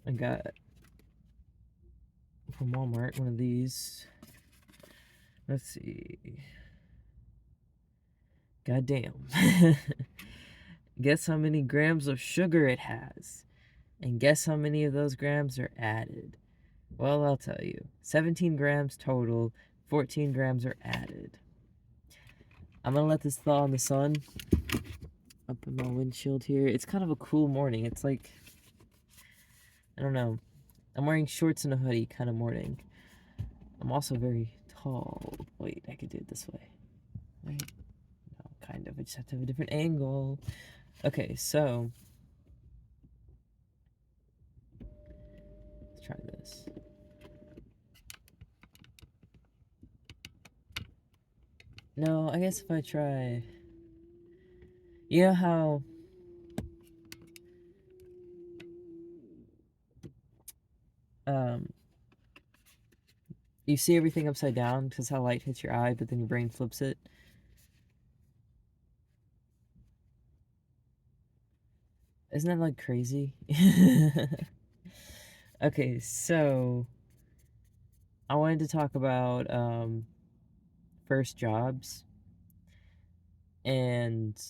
I got from Walmart one of these. Let's see. Goddamn. Guess how many grams of sugar it has. And guess how many of those grams are added. Well, I'll tell you. 17 grams total, 14 grams are added. I'm gonna let this thaw in the sun. Up in my windshield here. It's kind of a cool morning. It's like, I don't know. I'm wearing shorts and a hoodie kind of morning. I'm also very tall. Wait, I could do it this way. Right? No, kind of. I just have to have a different angle. Okay, so let's try this. No, I guess if I try. You know how um you see everything upside down because how light hits your eye, but then your brain flips it? Isn't that like crazy? Okay, so I wanted to talk about first jobs, and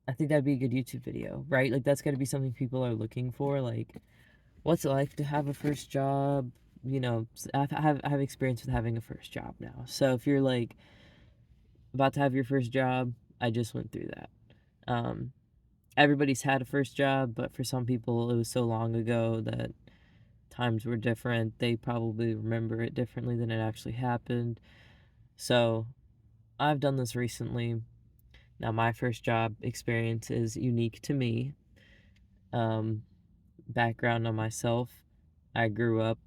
I think that'd be a good YouTube video, right? Like that's got to be something people are looking for. Like, what's it like to have a first job? You know, I have experience with having a first job now. So if you're like about to have your first job, I just went through that. Um, Everybody's had a first job, but for some people it was so long ago that times were different. They probably remember it differently than it actually happened. So I've done this recently. Now my first job experience is unique to me. Um, Background on myself: I grew up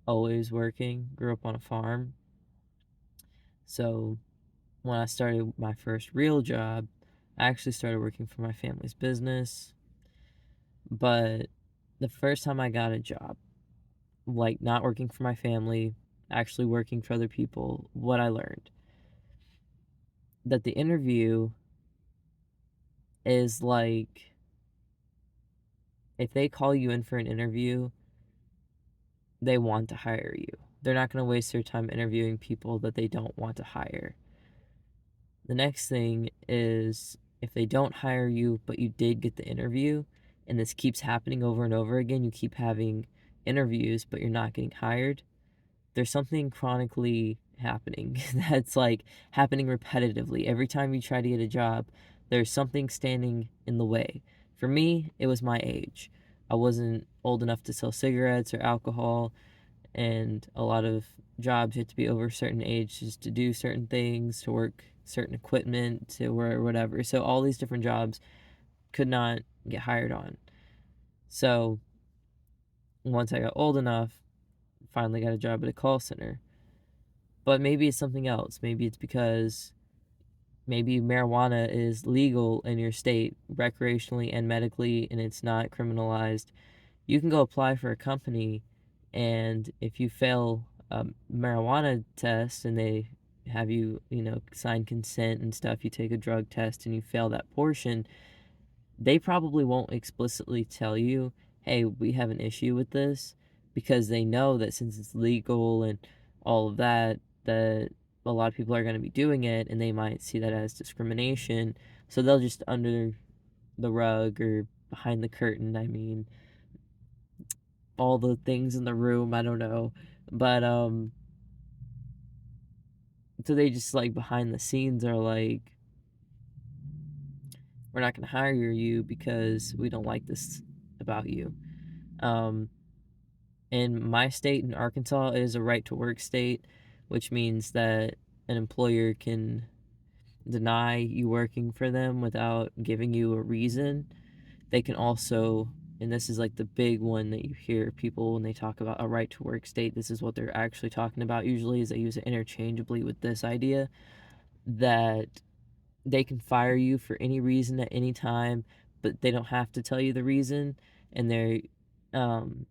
always working, grew up on a farm. So when I started my first real job, I actually started working for my family's business. But the first time I got a job, like not working for my family, actually working for other people, what I learned that the interview is like, if they call you in for an interview, they want to hire you. They're not going to waste their time interviewing people that they don't want to hire. The next thing is, if they don't hire you, but you did get the interview, and this keeps happening over and over again, you keep having interviews, but you're not getting hired, there's something chronically happening that's like happening repetitively. Every time you try to get a job, there's something standing in the way. For me, it was my age. I wasn't old enough to sell cigarettes or alcohol, and a lot of jobs you have to be over a certain age just to do certain things, to work certain equipment, to wear whatever. So all these different jobs could not get hired on. So once I got old enough, finally got a job at a call center. But maybe it's something else. Maybe it's because maybe marijuana is legal in your state recreationally and medically, and it's not criminalized. You can go apply for a company, and if you fail a marijuana test and they have you, sign consent and stuff, you take a drug test and you fail that portion, they probably won't explicitly tell you, hey, we have an issue with this, because they know that since it's legal and all of that, that a lot of people are going to be doing it and they might see that as discrimination. So they'll just under the rug or behind the curtain, I mean, all the things in the room, I don't know. But so they just like behind the scenes are like, we're not going to hire you because we don't like this about you. Um in my state, in Arkansas, it is a right to work state, which means that an employer can deny you working for them without giving you a reason. They can also, and this is like the big one that you hear people when they talk about a right to work state, this is what they're actually talking about usually, is they use it interchangeably with this idea that they can fire you for any reason at any time, but they don't have to tell you the reason, and um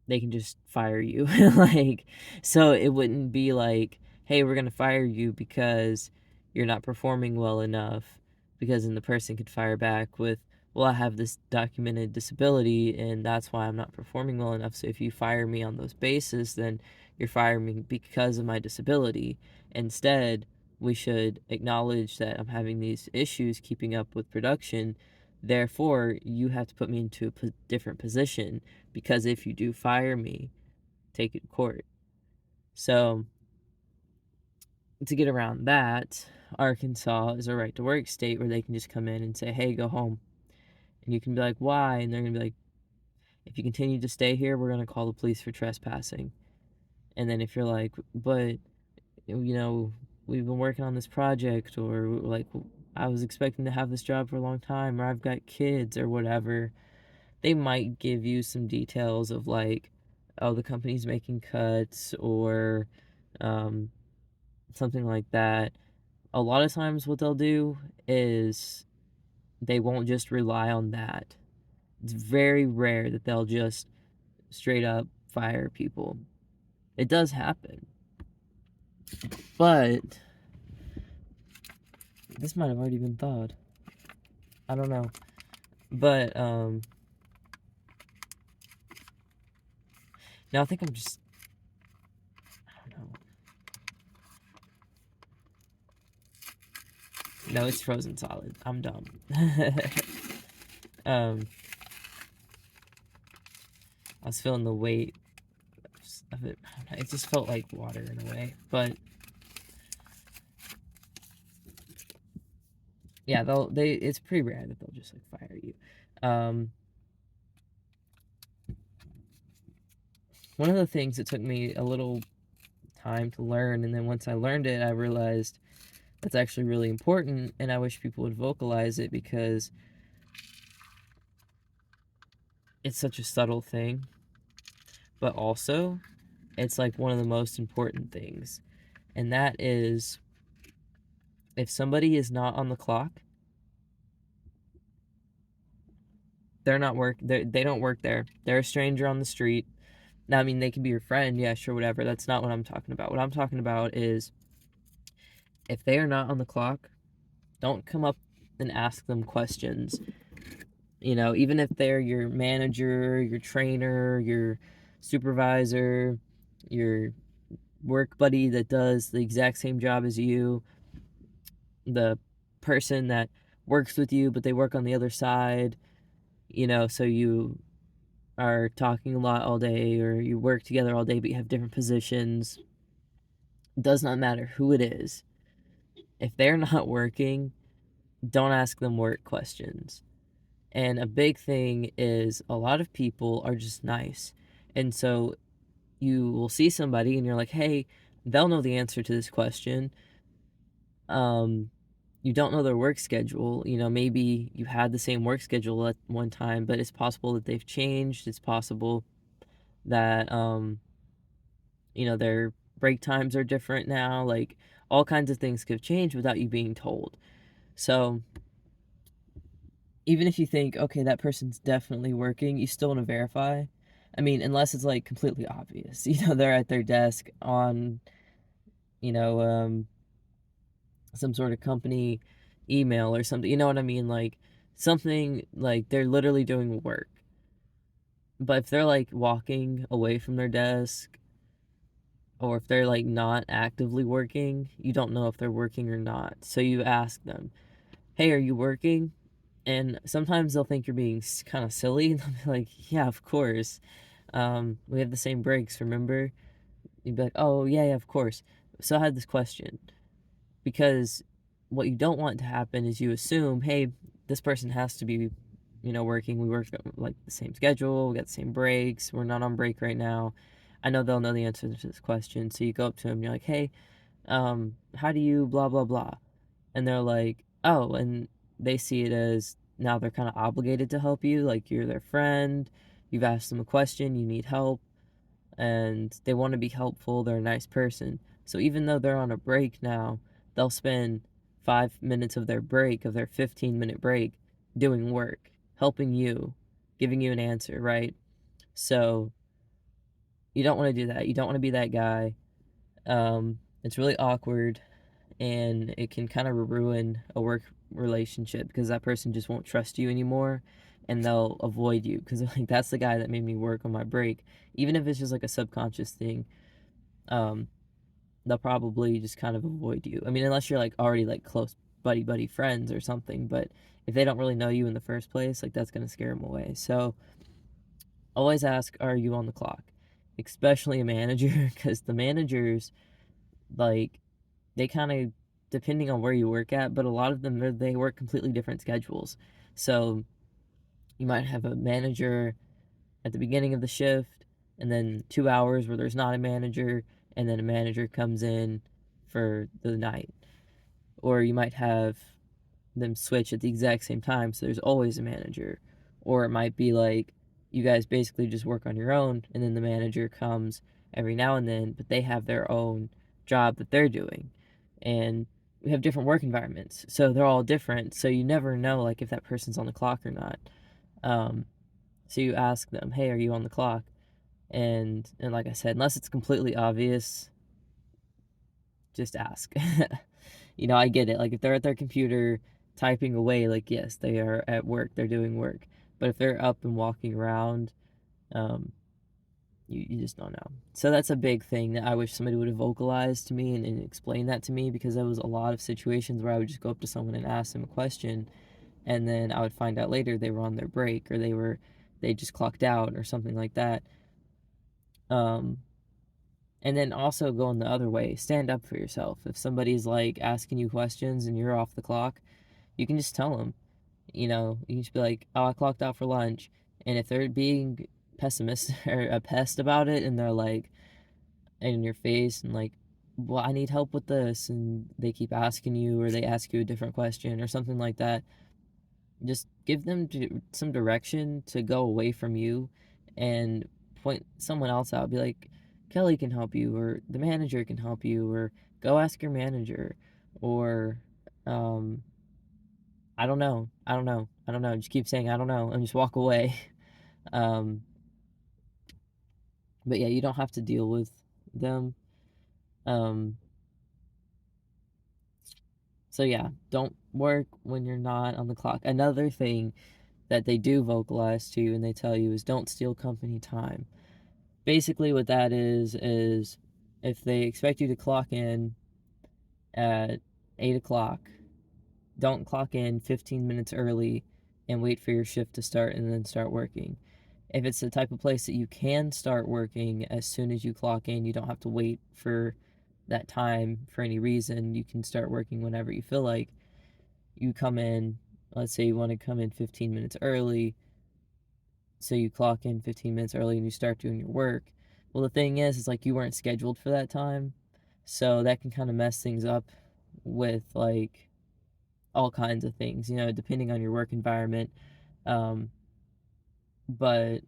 they can just fire you. Like, so it wouldn't be like, hey, we're going to fire you because you're not performing well enough, because then the person could fire back with, well, I have this documented disability and that's why I'm not performing well enough. So if you fire me on those bases, then you're firing me because of my disability. Instead, we should acknowledge that I'm having these issues keeping up with production. Therefore, you have to put me into a different position because if you do fire me, take it to court. So, to get around that, Arkansas is a right to work state where they can just come in and say, hey, go home. And you can be like, why? And they're going to be like, if you continue to stay here, we're going to call the police for trespassing. And then if you're like, but, we've been working on this project, or like, I was expecting to have this job for a long time, or I've got kids, or whatever, they might give you some details of like, oh, the company's making cuts, or something like that. A lot of times, what they'll do is they won't just rely on that. It's very rare that they'll just straight up fire people. It does happen. But this might have already been thawed. I don't know. But now I think I'm just, I don't know. No, it's frozen solid. I'm dumb. I was feeling the weight of it. I don't know, it just felt like water in a way. But yeah, it's pretty rare that they'll just like fire you. One of the things that took me a little time to learn, and then once I learned it, I realized that's actually really important, and I wish people would vocalize it because it's such a subtle thing, but also it's like one of the most important things. And that is, if somebody is not on the clock, they're not they don't work there. They're a stranger on the street. Now, I mean, they can be your friend, yeah, sure, whatever. That's not what I'm talking about. What I'm talking about is if they are not on the clock, don't come up and ask them questions. Even if they're your manager, your trainer, your supervisor, your work buddy that does the exact same job as you, the person that works with you but they work on the other side, so you are talking a lot all day or you work together all day but you have different positions. It does not matter who it is. If they're not working, don't ask them work questions. And a big thing is a lot of people are just nice. And so you will see somebody and you're like, hey, they'll know the answer to this question. You don't know their work schedule. Maybe you had the same work schedule at one time, but it's possible that they've changed. It's possible that, their break times are different now. Like, all kinds of things could have changed without you being told. So, even if you think, okay, that person's definitely working, you still want to verify. I mean, unless it's like completely obvious. They're at their desk on, you know, um, some sort of company email or something. You know what I mean? Like something like they're literally doing work. But if they're like walking away from their desk or if they're like not actively working, you don't know if they're working or not. So you ask them, hey, are you working? And sometimes they'll think you're being kind of silly. They'll be like, yeah, of course. We have the same breaks, remember? You'd be like, oh, yeah, yeah, of course. So I had this question. Because what you don't want to happen is you assume, hey, this person has to be, working. We work like the same schedule, we got the same breaks, we're not on break right now. I know they'll know the answer to this question. So you go up to them, you're like, hey, how do you blah, blah, blah? And they're like, oh, and they see it as now they're kind of obligated to help you. Like you're their friend, you've asked them a question, you need help, and they want to be helpful. They're a nice person. So even though they're on a break now, they'll spend 5 minutes of their break, of their 15-minute break, doing work, helping you, giving you an answer, right? So you don't want to do that. You don't want to be that guy. It's really awkward and it can kind of ruin a work relationship because that person just won't trust you anymore and they'll avoid you because like that's the guy that made me work on my break. Even if it's just like a subconscious thing, um, they'll probably just kind of avoid you. I mean, unless you're like already like close buddy friends or something, but if they don't really know you in the first place, like that's gonna scare them away. So always ask, are you on the clock? Especially a manager, because the managers, like, they kind of, depending on where you work at, but a lot of them, they work completely different schedules. So you might have a manager at the beginning of the shift, and then 2 hours where there's not a manager, and then a manager comes in for the night. Or you might have them switch at the exact same time, so there's always a manager. Or it might be like you guys basically just work on your own, and then the manager comes every now and then, but they have their own job that they're doing. And we have different work environments, so they're all different. So you never know like if that person's on the clock or not. Um, so you ask them, "Hey, are you on the clock?" And like I said, unless it's completely obvious, just ask. I get it. Like if they're at their computer typing away, like yes, they are at work, they're doing work. But if they're up and walking around, um, you just don't know. So that's a big thing that I wish somebody would have vocalized to me and explained that to me, because there was a lot of situations where I would just go up to someone and ask them a question, and then I would find out later they were on their break or they just clocked out or something like that. Um, and then also going the other way, stand up for yourself. If somebody's like asking you questions and you're off the clock, you can just tell them. You can just be like, "Oh, I clocked out for lunch," and if they're being pessimist or a pest about it, and they're like in your face and like, "Well, I need help with this," and they keep asking you, or they ask you a different question or something like that, just give them some direction to go away from you and point someone else out. Be like, Kelly can help you, or the manager can help you, or go ask your manager, or um, I don't know, I don't know, I don't know. Just keep saying I don't know and just walk away. um, but yeah, you don't have to deal with them. Um, so yeah, don't work when you're not on the clock. Another thing that they do vocalize to you and they tell you is don't steal company time. Basically what that is if they expect you to clock in at 8 o'clock, don't clock in 15 minutes early and wait for your shift to start and then start working. If it's the type of place that you can start working as soon as you clock in, you don't have to wait for that time for any reason. You can start working whenever you feel like. You come in, let's say you want to come in 15 minutes early, so you clock in 15 minutes early and you start doing your work. Well, the thing is like you weren't scheduled for that time, so that can kind of mess things up with like all kinds of things, depending on your work environment. Um, but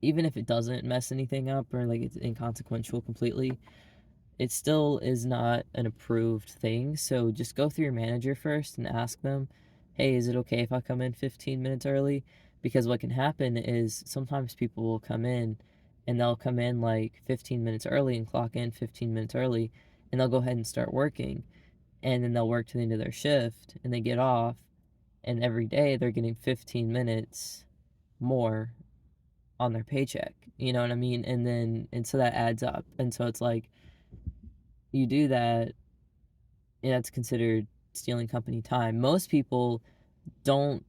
even if it doesn't mess anything up or like it's inconsequential completely, it still is not an approved thing. So just go through your manager first and ask them, hey, is it okay if I come in 15 minutes early? Because what can happen is sometimes people will come in and they'll come in like 15 minutes early and clock in 15 minutes early, and they'll go ahead and start working. And then they'll work to the end of their shift and they get off, and every day they're getting 15 minutes more on their paycheck. You know what I mean? And so that adds up. And so it's like you do that, and that's considered stealing company time. Most people don't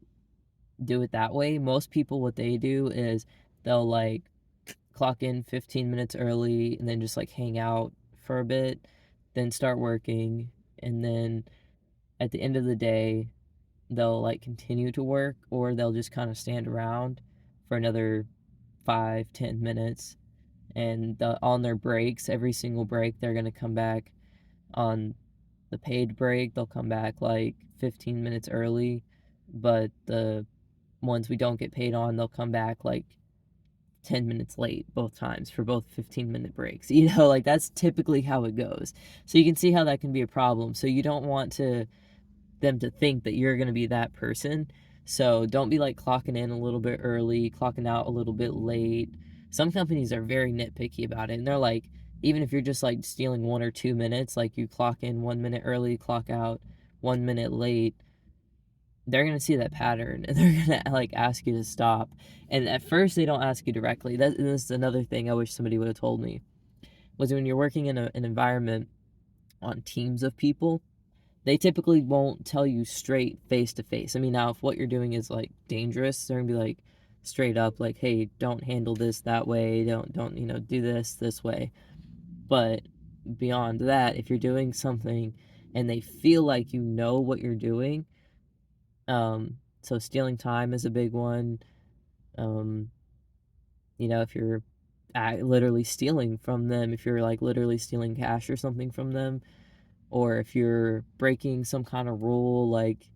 do it that way. Most people, what they do is they'll like clock in 15 minutes early and then just like hang out for a bit, then start working, and then at the end of the day, they'll like continue to work, or they'll just kind of stand around for another 5-10 minutes, and on their breaks, every single break, they're going to come back on the paid break, they'll come back like 15 minutes early, but the ones we don't get paid on, they'll come back like 10 minutes late both times for both 15-minute breaks. Like that's typically how it goes. So you can see how that can be a problem. So you don't want them to think that you're going to be that person. So don't be like clocking in a little bit early, clocking out a little bit late. Some companies are very nitpicky about it, and they're like, even if you're just like stealing 1 or 2 minutes, like you clock in 1 minute early, clock out 1 minute late, they're gonna see that pattern and they're gonna like ask you to stop. And at first they don't ask you directly. This is another thing I wish somebody would have told me, was when you're working in an environment on teams of people, they typically won't tell you straight face to face. I mean, now if what you're doing is like dangerous, they're gonna be like straight up like, hey, don't handle this that way, don't do this way. But beyond that, if you're doing something and they feel like you know what you're doing, so stealing time is a big one. Um, if you're literally stealing from them, if you're like literally stealing cash or something from them, or if you're breaking some kind of rule, like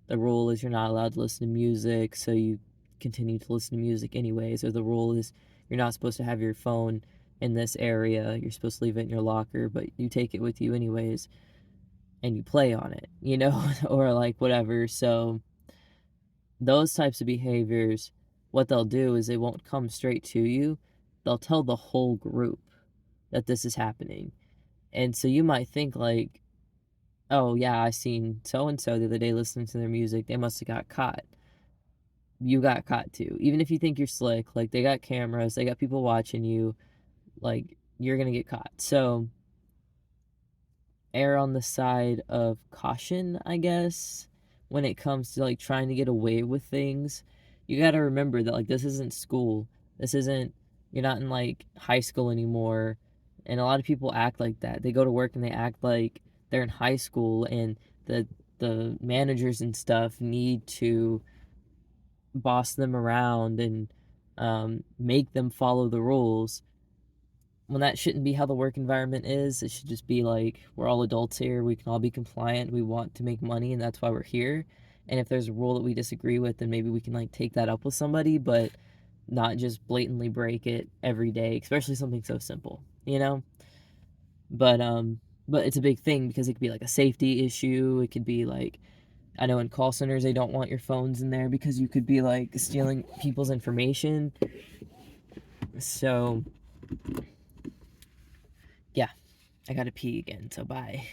the rule is you're not allowed to listen to music, so you continue to listen to music anyways, or the rule is you're not supposed to have your phone in this area, you're supposed to leave it in your locker, but you take it with you anyways and you play on it, or like whatever. So those types of behaviors, what they'll do is they won't come straight to you. They'll tell the whole group that this is happening. And so you might think like, oh yeah, I seen so and so the other day listening to their music. They must have got caught. You got caught too. Even if you think you're slick, like they got cameras, they got people watching you, like you're gonna get caught. So err on the side of caution, I guess, when it comes to like trying to get away with things. You got to remember that like this isn't school. This isn't You're not in like high school anymore. And a lot of people act like that. They go to work and they act like they're in high school and the managers and stuff need to boss them around and make them follow the rules when that shouldn't be how the work environment is. It should just be like we're all adults here, we can all be compliant, we want to make money, and that's why we're here. And if there's a rule that we disagree with, then maybe we can like take that up with somebody, but not just blatantly break it every day, especially something so simple. But it's a big thing because it could be like a safety issue. It could be like, I know in call centers they don't want your phones in there because you could be like stealing people's information. So yeah, I gotta pee again, so bye.